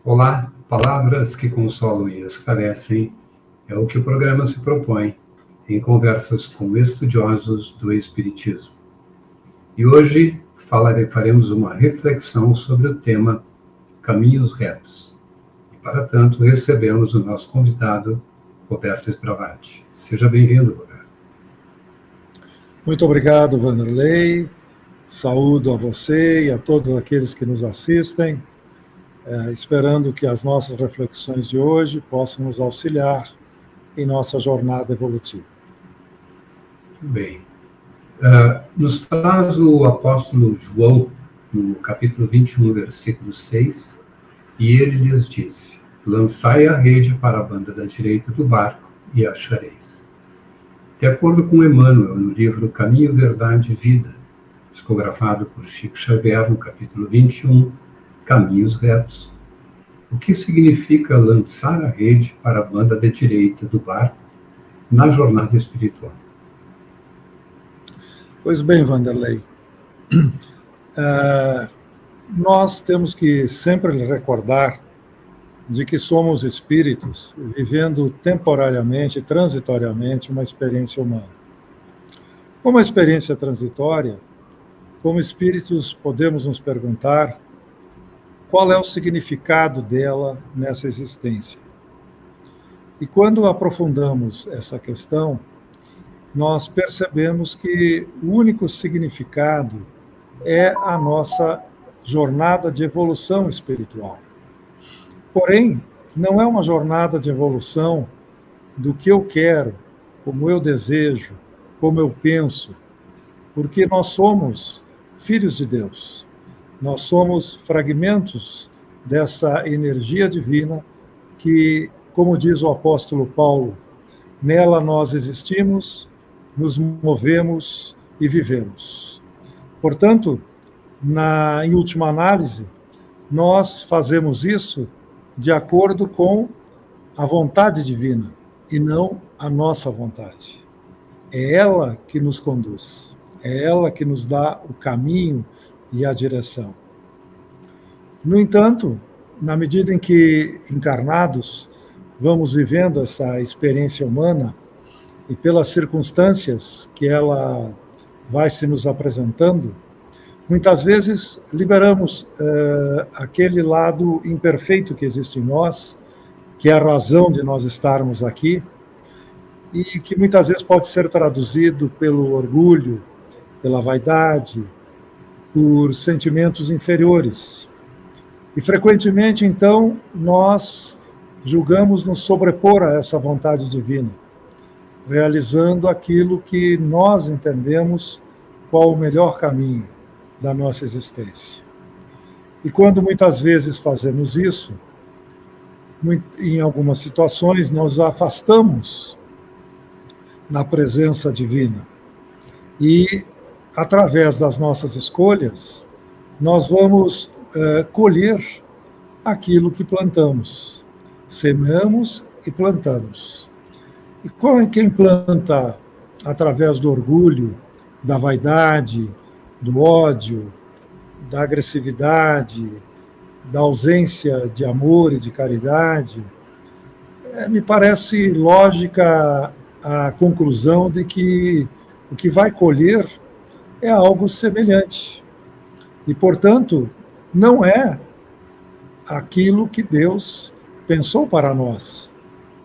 Olá, palavras que consolam e esclarecem é o que o programa se propõe em conversas com estudiosos do Espiritismo. E hoje faremos uma reflexão sobre o tema Caminhos Retos. E para tanto recebemos o nosso convidado, Roberto Sbravati. Seja bem-vindo, Roberto. Muito obrigado, Vanderlei. Saúdo a você e a todos aqueles que nos assistem, esperando que as nossas reflexões de hoje possam nos auxiliar em nossa jornada evolutiva. Muito bem. Nos traz o apóstolo João, no capítulo 21, versículo 6, e ele lhes disse: lançai a rede para a banda da direita do barco e achareis. De acordo com Emmanuel, no livro Caminho, Verdade e Vida, psicografado por Chico Xavier, no capítulo 21, Caminhos Retos, o que significa lançar a rede para a banda da direita do barco na jornada espiritual? Pois bem, Vanderlei, nós temos que sempre recordar de que somos espíritos vivendo temporariamente, transitoriamente, uma experiência humana. Como a experiência transitória, como espíritos podemos nos perguntar qual é o significado dela nessa existência. E quando aprofundamos essa questão, nós percebemos que o único significado é a nossa jornada de evolução espiritual. Porém, não é uma jornada de evolução do que eu quero, como eu desejo, como eu penso, porque nós somos filhos de Deus. Nós somos fragmentos dessa energia divina que, como diz o apóstolo Paulo, nela nós existimos, nos movemos e vivemos. Portanto, em última análise, nós fazemos isso de acordo com a vontade divina e não a nossa vontade. É ela que nos conduz, é ela que nos dá o caminho e a direção. No entanto, na medida em que encarnados vamos vivendo essa experiência humana e pelas circunstâncias que ela vai se nos apresentando, muitas vezes liberamos aquele lado imperfeito que existe em nós, que é a razão de nós estarmos aqui, e que muitas vezes pode ser traduzido pelo orgulho, pela vaidade, por sentimentos inferiores. E frequentemente, então, nós julgamos nos sobrepor a essa vontade divina, realizando aquilo que nós entendemos qual o melhor caminho da nossa existência. E quando muitas vezes fazemos isso, em algumas situações nos afastamos na presença divina. E, através das nossas escolhas, nós vamos colher aquilo que plantamos. Semeamos e plantamos. E quem planta através do orgulho, da vaidade, do ódio, da agressividade, da ausência de amor e de caridade, me parece lógica a conclusão de que o que vai colher é algo semelhante. E, portanto, não é aquilo que Deus pensou para nós,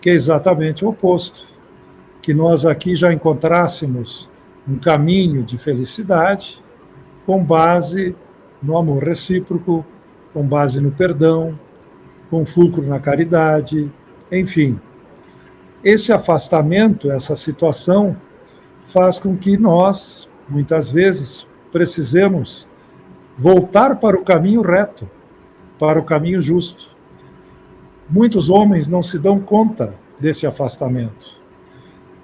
que é exatamente o oposto. Que nós aqui já encontrássemos um caminho de felicidade com base no amor recíproco, com base no perdão, com fulcro na caridade, enfim. Esse afastamento, essa situação, faz com que nós, muitas vezes, precisemos voltar para o caminho reto, para o caminho justo. Muitos homens não se dão conta desse afastamento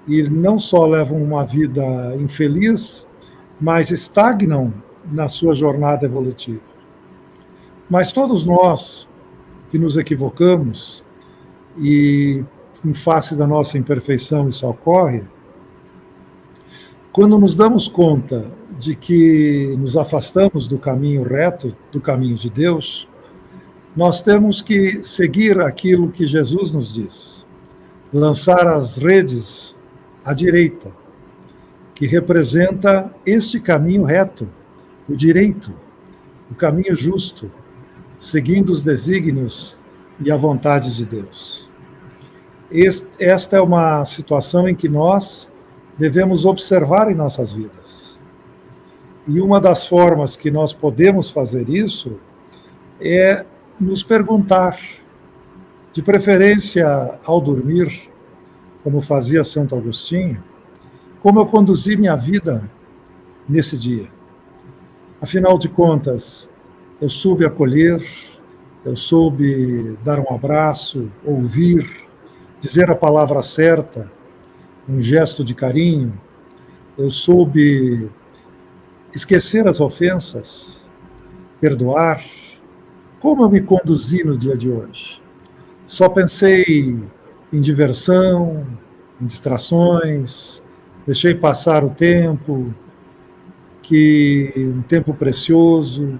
e não só levam uma vida infeliz, mas estagnam na sua jornada evolutiva. Mas todos nós que nos equivocamos, e em face da nossa imperfeição isso ocorre, quando nos damos conta de que nos afastamos do caminho reto, do caminho de Deus, nós temos que seguir aquilo que Jesus nos diz, lançar as redes à direita, que representa este caminho reto, o direito, o caminho justo, seguindo os desígnios e a vontade de Deus. Esta é uma situação em que nós devemos observar em nossas vidas. E uma das formas que nós podemos fazer isso é nos perguntar, de preferência ao dormir, como fazia Santo Agostinho, como eu conduzi minha vida nesse dia. Afinal de contas, eu soube acolher, eu soube dar um abraço, ouvir, dizer a palavra certa, um gesto de carinho, eu soube esquecer as ofensas, perdoar. Como eu me conduzi no dia de hoje? Só pensei em diversão, em distrações, deixei passar o tempo, um tempo precioso,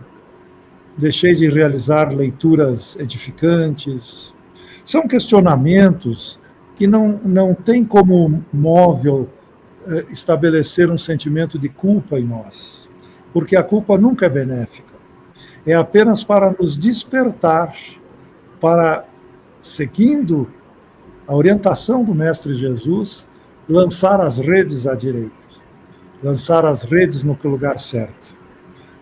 deixei de realizar leituras edificantes. São questionamentos que não tem como móvel estabelecer um sentimento de culpa em nós, porque a culpa nunca é benéfica. É apenas para nos despertar, para, seguindo a orientação do Mestre Jesus, lançar as redes à direita, lançar as redes no lugar certo.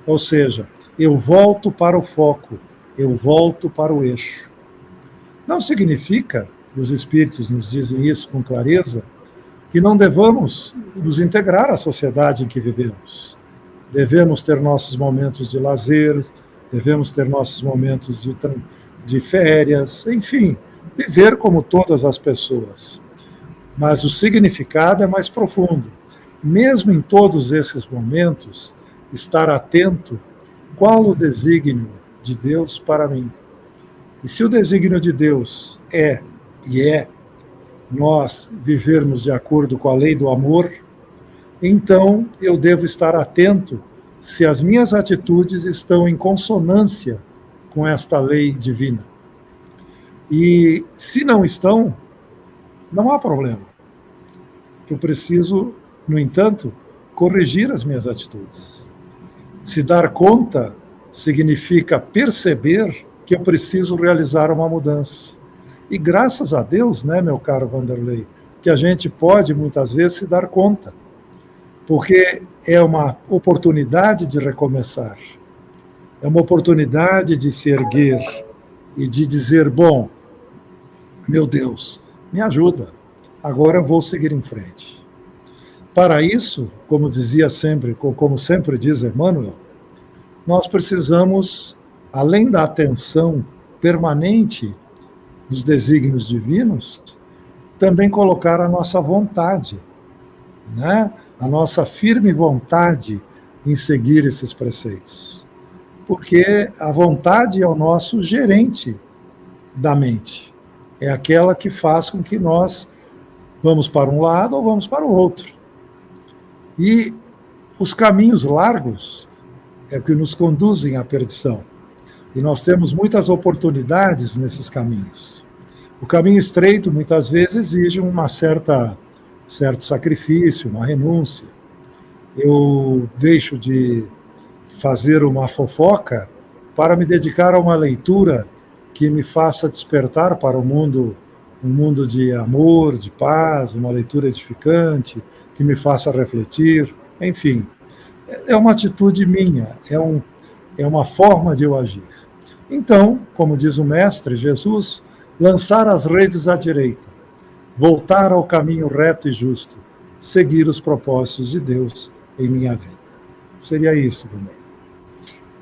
Ou seja, eu volto para o foco, eu volto para o eixo. Não significa, e os Espíritos nos dizem isso com clareza, que não devamos nos integrar à sociedade em que vivemos. Devemos ter nossos momentos de lazer, devemos ter nossos momentos de férias, enfim, viver como todas as pessoas. Mas o significado é mais profundo. Mesmo em todos esses momentos, estar atento qual o desígnio de Deus para mim. E se o desígnio de Deus é nós vivermos de acordo com a lei do amor, então eu devo estar atento se as minhas atitudes estão em consonância com esta lei divina. E se não estão, não há problema. Eu preciso, no entanto, corrigir as minhas atitudes. Se dar conta significa perceber que eu preciso realizar uma mudança. E graças a Deus, né, meu caro Vanderlei, que a gente pode muitas vezes se dar conta, porque é uma oportunidade de recomeçar, é uma oportunidade de se erguer e de dizer, bom, meu Deus, me ajuda, agora eu vou seguir em frente. Para isso, como sempre diz Emmanuel, nós precisamos, além da atenção permanente dos desígnios divinos, também colocar a nossa vontade, né? A nossa firme vontade em seguir esses preceitos. Porque a vontade é o nosso gerente da mente. É aquela que faz com que nós vamos para um lado ou vamos para o outro. E os caminhos largos é que nos conduzem à perdição. E nós temos muitas oportunidades nesses caminhos. O caminho estreito, muitas vezes, exige certo sacrifício, uma renúncia. Eu deixo de fazer uma fofoca para me dedicar a uma leitura que me faça despertar para um mundo de amor, de paz, uma leitura edificante, que me faça refletir, enfim. É uma atitude minha, é uma forma de eu agir. Então, como diz o Mestre Jesus, lançar as redes à direita, voltar ao caminho reto e justo, seguir os propósitos de Deus em minha vida. Seria isso, Vanderlei.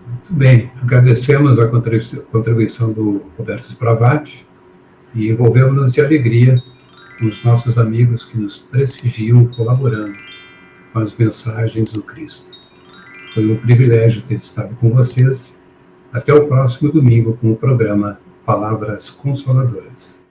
Muito bem, agradecemos a contribuição do Roberto Spravati e envolvemos-nos de alegria com os nossos amigos que nos prestigiam colaborando com as mensagens do Cristo. Foi um privilégio ter estado com vocês. Até o próximo domingo com o programa Palavras Consoladoras.